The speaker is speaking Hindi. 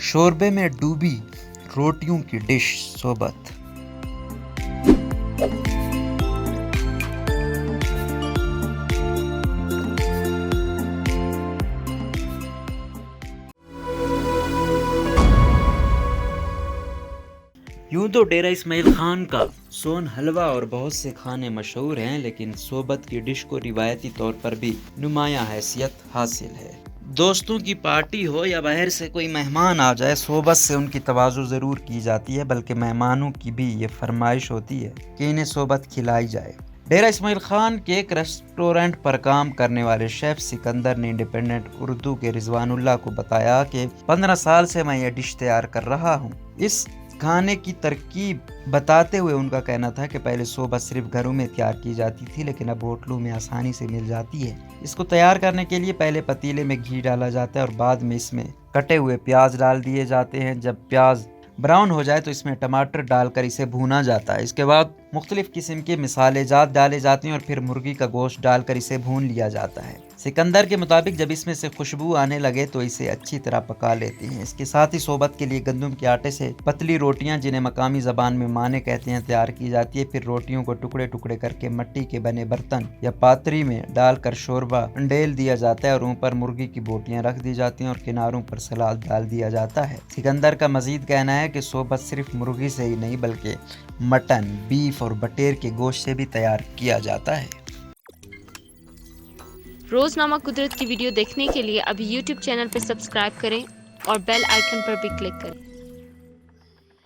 शोरबे में डूबी रोटियों की डिश सोबत। यूं तो डेरा इस्माइल खान का सोन हलवा और बहुत से खाने मशहूर हैं, लेकिन सोबत की डिश को रिवायती तौर पर भी नुमाया हैसियत हासिल है। दोस्तों की पार्टी हो या बाहर से कोई मेहमान आ जाए, सोबत से उनकी तवाज़ु ज़रूर की जाती है, बल्कि मेहमानों की भी ये फरमाइश होती है कि इन्हें सोबत खिलाई जाए। डेरा इस्माइल खान के एक रेस्टोरेंट पर काम करने वाले शेफ सिकंदर ने इंडिपेंडेंट उर्दू के रिजवानुल्लाह को बताया कि 15 साल से मैं ये डिश तैयार कर रहा हूँ। इस खाने की तरकीब बताते हुए उनका कहना था कि पहले सोबत सिर्फ घरों में तैयार की जाती थी, लेकिन अब होटलों में आसानी से मिल जाती है। इसको तैयार करने के लिए पहले पतीले में घी डाला जाता है और बाद में इसमें कटे हुए प्याज डाल दिए जाते हैं। जब प्याज ब्राउन हो जाए तो इसमें टमाटर डालकर इसे भूना जाता है। इसके बाद मुख्तलिफ किस्म के मसाले जात डाले जाते हैं और फिर मुर्गी का गोश्त डालकर इसे भून लिया जाता है। सिकंदर के मुताबिक जब इसमें से खुशबू आने लगे तो इसे अच्छी तरह पका लेते हैं। इसके साथ ही सोबत के लिए गंदम के आटे से पतली रोटियां, जिन्हें मकामी जबान में माने कहते हैं, तैयार की जाती है। फिर रोटियों को टुकड़े टुकड़े करके मिट्टी के बने बर्तन या पात्री में डालकर शोरबा अंडेल दिया जाता है और ऊपर मुर्गी की बोटियां रख दी जाती हैं और किनारों पर सलाद डाल दिया जाता है। सिकंदर का मजीद कहना है कि सोबत सिर्फ मुर्गी से ही नहीं बल्कि मटन, बीफ और बटेर के गोश्त से भी तैयार किया जाता है। रोजनामा कुदरत की वीडियो देखने के लिए अभी YouTube चैनल पर सब्सक्राइब करें और बेल आइकन पर भी क्लिक करें।